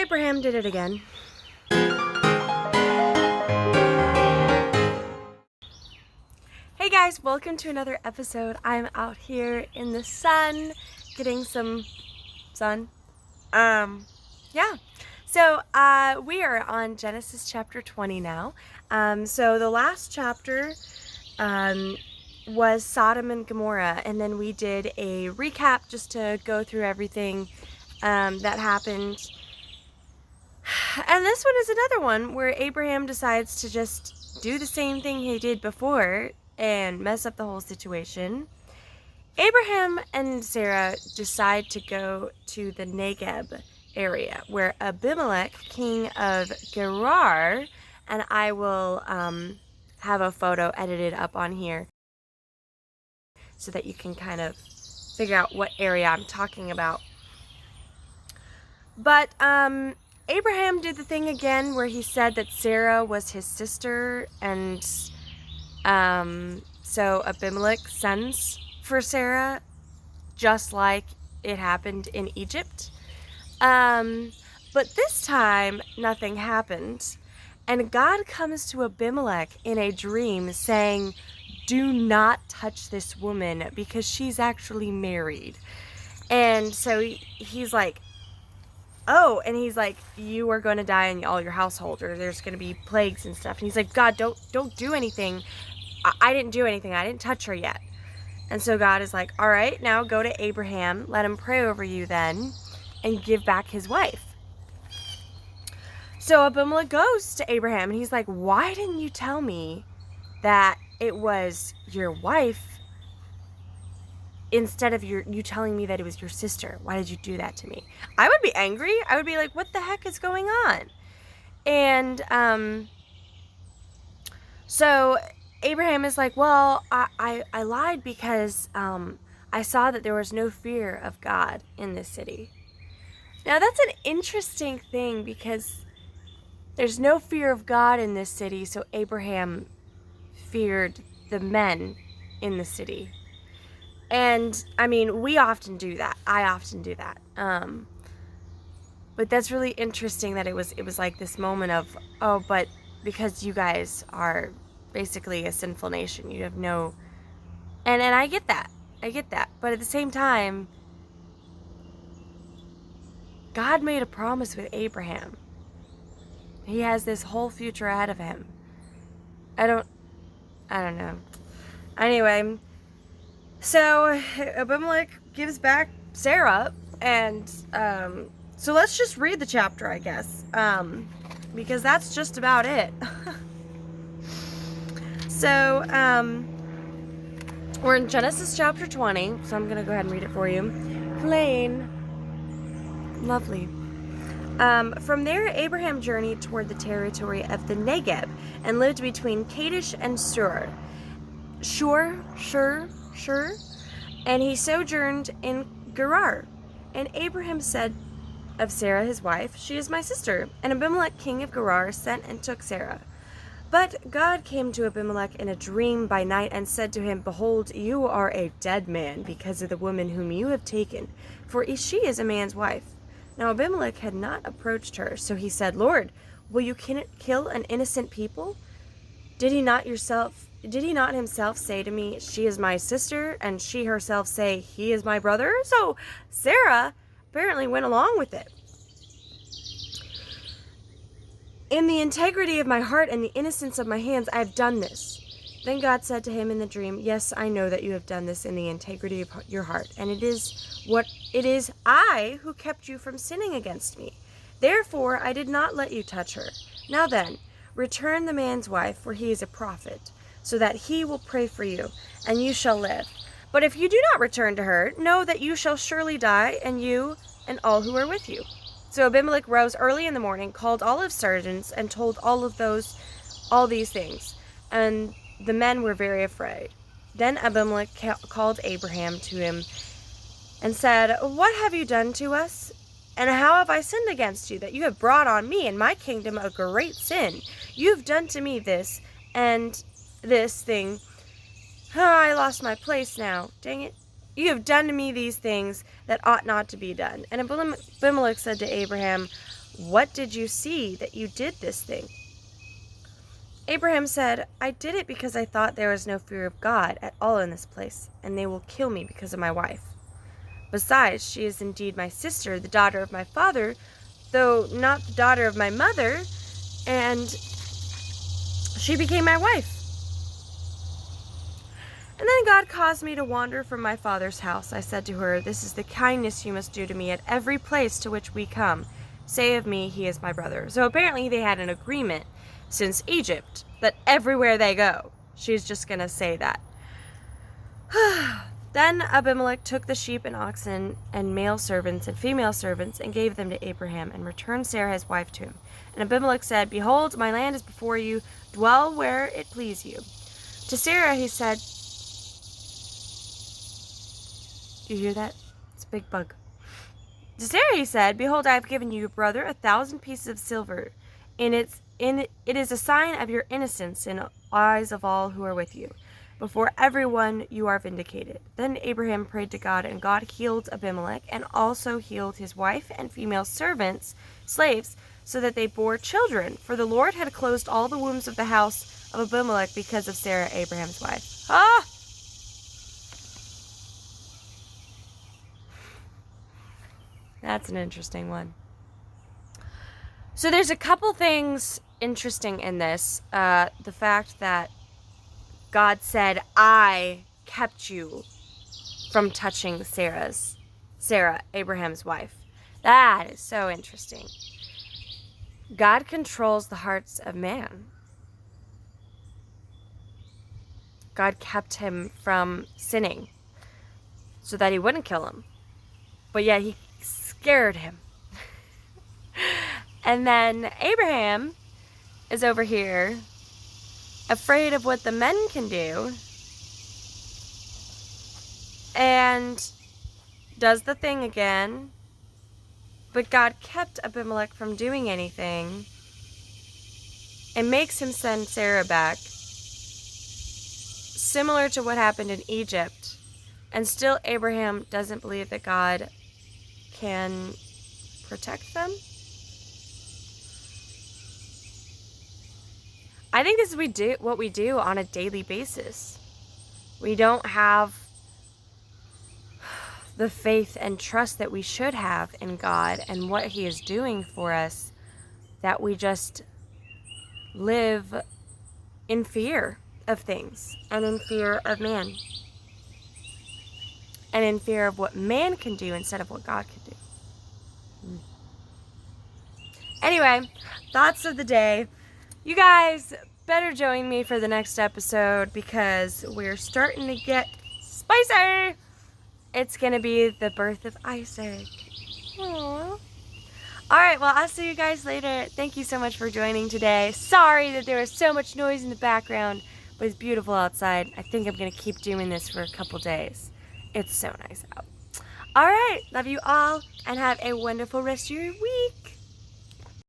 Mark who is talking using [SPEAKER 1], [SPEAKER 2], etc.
[SPEAKER 1] Abraham did it again. Hey guys, welcome to another episode. I'm out here in the sun, getting some sun. Yeah. So, we are on Genesis chapter 20 now. So the last chapter, was Sodom and Gomorrah, and then we did a recap just to go through everything, that happened. And this one is another one where Abraham decides to just do the same thing he did before and mess up the whole situation. Abraham and Sarah decide to go to the Negev area where Abimelech, king of Gerar, and I will have a photo edited up on here so that you can kind of figure out what area I'm talking about. But Abraham did the thing again where he said that Sarah was his sister, and so Abimelech sends for Sarah, just like it happened in Egypt. But this time, nothing happened. And God comes to Abimelech in a dream saying, "Do not touch this woman because she's actually married." And so he's like, oh, and he's like, "You are going to die in all your household, or there's going to be plagues and stuff." And he's like, "God, don't do anything. I didn't do anything. I didn't touch her yet." And so God is like, "All right, now go to Abraham, let him pray over you then, and give back his wife." So Abimelech goes to Abraham, and he's like, "Why didn't you tell me that it was your wife instead of you telling me that it was your sister? Why did you do that to me?" I would be angry. I would be like, "What the heck is going on?" And so Abraham is like, "Well, I lied because I saw that there was no fear of God in this city." Now that's an interesting thing because there's no fear of God in this city, so Abraham feared the men in the city. And I mean, we often do that. I often do that. But that's really interesting that it was like this moment of, oh, but because you guys are basically a sinful nation, you have no, and I get that. I get that. But at the same time, God made a promise with Abraham. He has this whole future ahead of him. I don't know. Anyway, so Abimelech gives back Sarah, and so let's just read the chapter, I guess, because that's just about it. So we're in Genesis chapter 20, so I'm going to go ahead and read it for you. Plain. Lovely. From there, Abraham journeyed toward the territory of the Negev and lived between Kadesh and Shur. And he sojourned in Gerar. And Abraham said of Sarah his wife, "She is my sister." And Abimelech king of Gerar sent and took Sarah. But God came to Abimelech in a dream by night and said to him, "Behold, you are a dead man because of the woman whom you have taken, for she is a man's wife." Now Abimelech had not approached her, so he said, "Lord, will you kill an innocent people? Did he not himself say to me, 'She is my sister,' and she herself say, 'He is my brother'?" So Sarah apparently went along with it. "In the integrity of my heart and the innocence of my hands, I have done this." Then God said to him in the dream, "Yes, I know that you have done this in the integrity of your heart, and it is I who kept you from sinning against me. Therefore, I did not let you touch her. Now then, return the man's wife, for he is a prophet, so that he will pray for you, and you shall live. But if you do not return to her, know that you shall surely die, and you and all who are with you." So Abimelech rose early in the morning, called all his servants, and told all these things. And the men were very afraid. Then Abimelech called Abraham to him and said, "What have you done to us? And how have I sinned against you, that you have brought on me and my kingdom a great sin? You have done to me this and this thing." Oh, I lost my place now. Dang it. "You have done to me these things that ought not to be done." And Abimelech said to Abraham, What did you see that you did this thing?" Abraham said, "I did it because I thought there was no fear of God at all in this place, and they will kill me because of my wife. Besides, she is indeed my sister, the daughter of my father, though not the daughter of my mother, and she became my wife. And then God caused me to wander from my father's house. I said to her, 'This is the kindness you must do to me at every place to which we come. Say of me, he is my brother.'" So apparently they had an agreement since Egypt that everywhere they go, she's just going to say that. Then Abimelech took the sheep and oxen and male servants and female servants and gave them to Abraham and returned Sarah his wife to him. And Abimelech said, "Behold, my land is before you. Dwell where it please you." To Sarah he said, "Do you hear that? It's a big bug." To Sarah he said, "Behold, I have given you, your brother, 1,000 pieces of silver. It is a sign of your innocence in the eyes of all who are with you. Before everyone you are vindicated." Then Abraham prayed to God, and God healed Abimelech and also healed his wife and female servants, slaves, so that they bore children. For the Lord had closed all the wombs of the house of Abimelech because of Sarah, Abraham's wife. That's an interesting one. So there's a couple things interesting in this. The fact that God said, "I kept you from touching Sarah, Abraham's wife." That is so interesting. God controls the hearts of man. God kept him from sinning so that he wouldn't kill him. But yet he scared him. And then Abraham is over here afraid of what the men can do and does the thing again. But God kept Abimelech from doing anything and makes him send Sarah back, similar to what happened in Egypt. And still Abraham doesn't believe that God can protect them. I think this is what we do on a daily basis. We don't have the faith and trust that we should have in God and what he is doing for us, that we just live in fear of things and in fear of man and in fear of what man can do instead of what God can do. Anyway, thoughts of the day. You guys better join me for the next episode because we're starting to get spicy. It's going to be the birth of Isaac. Aww. Alright, well, I'll see you guys later. Thank you so much for joining today. Sorry that there was so much noise in the background, but it's beautiful outside. I think I'm going to keep doing this for a couple days. It's so nice out. Alright, love you all, and have a wonderful rest of your week.